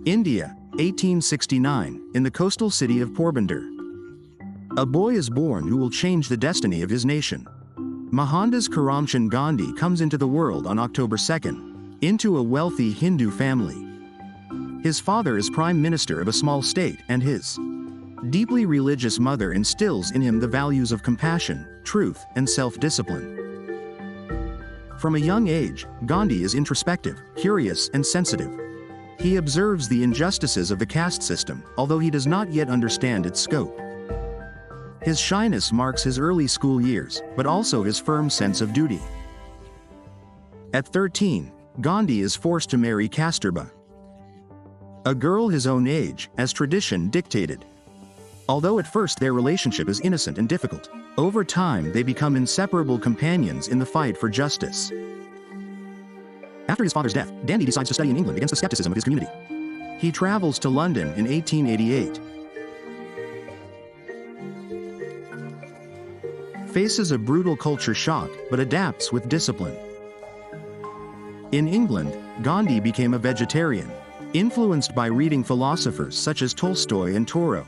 India, 1869, in the coastal city of Porbandar. A boy is born who will change the destiny of his nation. Mohandas Karamchand Gandhi comes into the world on October 2nd, into a wealthy Hindu family. His father is prime minister of a small state, and his deeply religious mother instills in him the values of compassion, truth, and self-discipline. From a young age, Gandhi is introspective, curious, and sensitive. He observes the injustices of the caste system, although he does not yet understand its scope. His shyness marks his early school years, but also his firm sense of duty. At 13, Gandhi is forced to marry Kasturba, a girl his own age, as tradition dictated. Although at first their relationship is innocent and difficult, over time they become inseparable companions in the fight for justice. After his father's death, Gandhi decides to study in England against the skepticism of his community. He travels to London in 1888. Faces a brutal culture shock, but adapts with discipline. In England, Gandhi became a vegetarian, influenced by reading philosophers such as Tolstoy and Thoreau.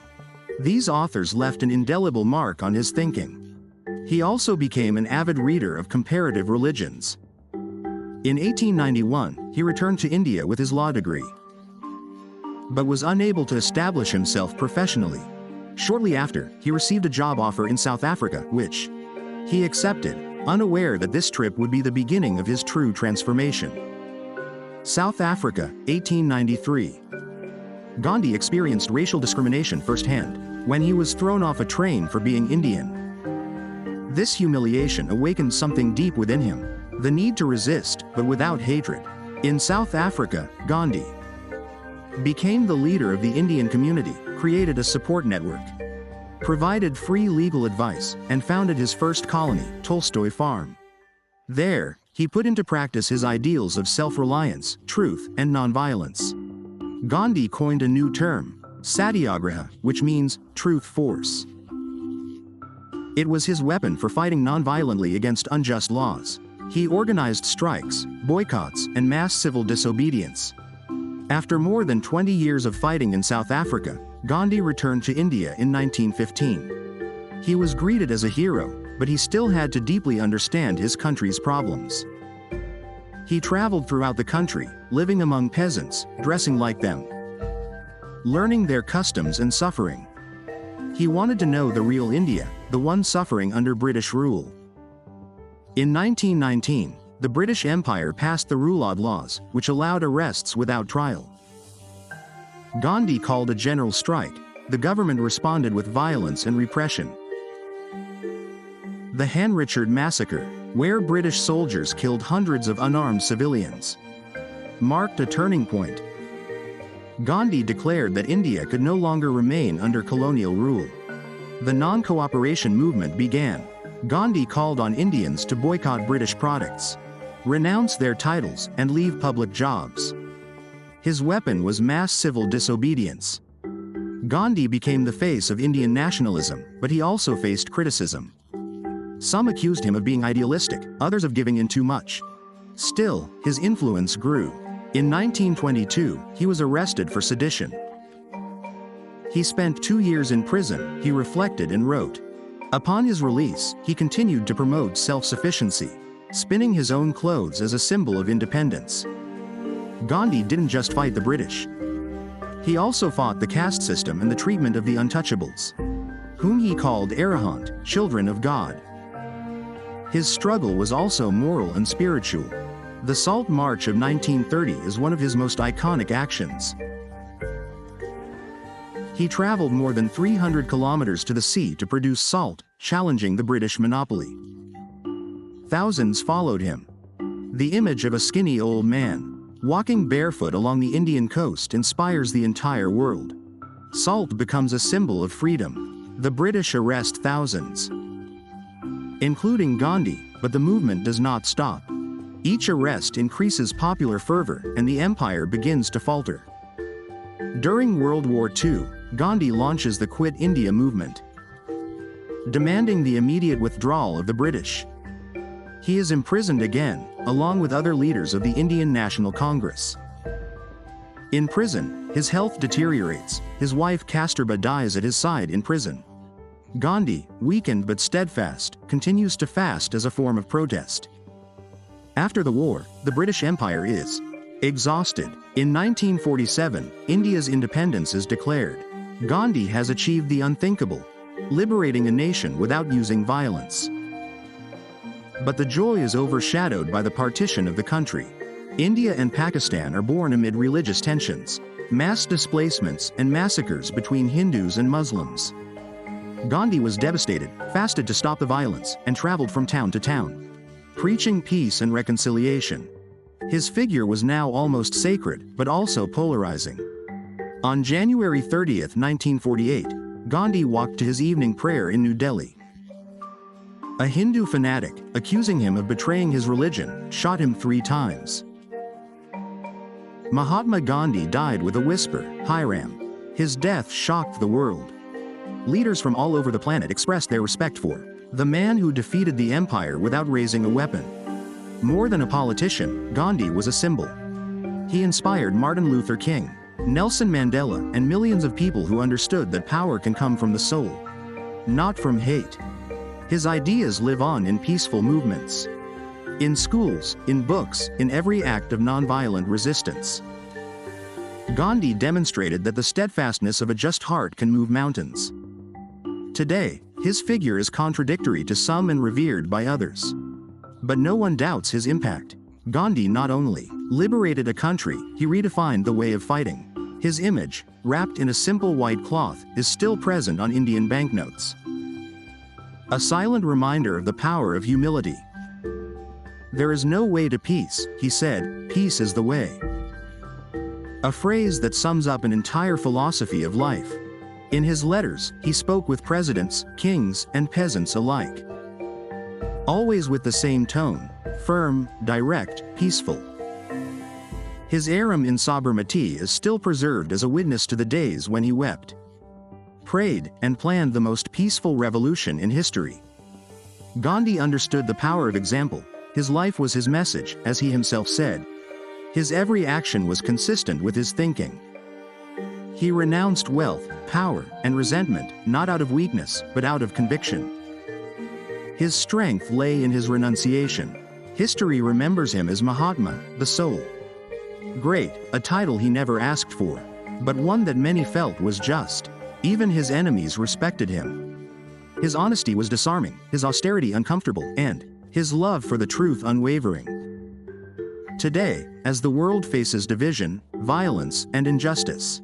These authors left an indelible mark on his thinking. He also became an avid reader of comparative religions. In 1891, he returned to India with his law degree, but was unable to establish himself professionally. Shortly after, he received a job offer in South Africa, which he accepted, unaware that this trip would be the beginning of his true transformation. South Africa, 1893. Gandhi experienced racial discrimination firsthand when he was thrown off a train for being Indian. This humiliation awakened something deep within him, the need to resist, but without hatred. In South Africa, Gandhi became the leader of the Indian community, created a support network, provided free legal advice, and founded his first colony, Tolstoy Farm. There, he put into practice his ideals of self-reliance, truth, and nonviolence. Gandhi coined a new term, Satyagraha, which means truth force. It was his weapon for fighting nonviolently against unjust laws. He organized strikes, boycotts, and mass civil disobedience. After more than 20 years of fighting in South Africa, Gandhi returned to India in 1915. He was greeted as a hero, but he still had to deeply understand his country's problems. He traveled throughout the country, living among peasants, dressing like them, learning their customs and suffering. He wanted to know the real India, the one suffering under British rule. In 1919, the British Empire passed the Rulad laws, which allowed arrests without trial. Gandhi called a general strike. The government responded with violence and repression. The Hanrichard Massacre, where British soldiers killed hundreds of unarmed civilians, marked a turning point. Gandhi declared that India could no longer remain under colonial rule. The non-cooperation movement began. Gandhi called on Indians to boycott British products, renounce their titles, and leave public jobs. His weapon was mass civil disobedience. Gandhi became the face of Indian nationalism, but he also faced criticism. Some accused him of being idealistic, others of giving in too much. Still, his influence grew. In 1922, he was arrested for sedition. He spent 2 years in prison. He reflected and wrote. Upon his release, he continued to promote self-sufficiency, spinning his own clothes as a symbol of independence. Gandhi didn't just fight the British. He also fought the caste system and the treatment of the untouchables, whom he called arahant, children of God. His struggle was also moral and spiritual. The Salt March of 1930 is one of his most iconic actions. He traveled more than 300 kilometers to the sea to produce salt, challenging the British monopoly. Thousands followed him. The image of a skinny old man walking barefoot along the Indian coast inspires the entire world. Salt becomes a symbol of freedom. The British arrest thousands, including Gandhi, but the movement does not stop. Each arrest increases popular fervor, and the empire begins to falter. During World War II, Gandhi launches the Quit India movement, demanding the immediate withdrawal of the British. He is imprisoned again, along with other leaders of the Indian National Congress. In prison, his health deteriorates, his wife Kasturba dies at his side in prison. Gandhi, weakened but steadfast, continues to fast as a form of protest. After the war, the British Empire is exhausted. In 1947, India's independence is declared. Gandhi has achieved the unthinkable, liberating a nation without using violence. But the joy is overshadowed by the partition of the country. India and Pakistan are born amid religious tensions, mass displacements, and massacres between Hindus and Muslims. Gandhi was devastated, fasted to stop the violence, and traveled from town to town, preaching peace and reconciliation. His figure was now almost sacred, but also polarizing. On January 30, 1948, Gandhi walked to his evening prayer in New Delhi. A Hindu fanatic, accusing him of betraying his religion, shot him 3 times. Mahatma Gandhi died with a whisper, "Hiram." His death shocked the world. Leaders from all over the planet expressed their respect for the man who defeated the empire without raising a weapon. More than a politician, Gandhi was a symbol. He inspired Martin Luther King, Nelson Mandela, and millions of people who understood that power can come from the soul, not from hate. His ideas live on in peaceful movements. In schools, in books, in every act of nonviolent resistance. Gandhi demonstrated that the steadfastness of a just heart can move mountains. Today, his figure is contradictory to some and revered by others. But no one doubts his impact. Gandhi not only liberated a country, he redefined the way of fighting. His image, wrapped in a simple white cloth, is still present on Indian banknotes. A silent reminder of the power of humility. "There is no way to peace," he said, "peace is the way." A phrase that sums up an entire philosophy of life. In his letters, he spoke with presidents, kings, and peasants alike. Always with the same tone, firm, direct, peaceful. His Aram in Sabarmati is still preserved as a witness to the days when he wept, prayed, and planned the most peaceful revolution in history. Gandhi understood the power of example. His life was his message, as he himself said. His every action was consistent with his thinking. He renounced wealth, power, and resentment, not out of weakness, but out of conviction. His strength lay in his renunciation. History remembers him as Mahatma, the soul. Great, a title he never asked for, but one that many felt was just. Even his enemies respected him. His honesty was disarming, his austerity uncomfortable, and his love for the truth unwavering. Today, as the world faces division, violence, and injustice,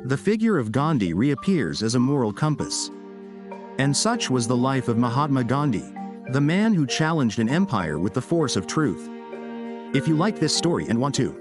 the figure of Gandhi reappears as a moral compass. And such was the life of Mahatma Gandhi, the man who challenged an empire with the force of truth. If you like this story and want to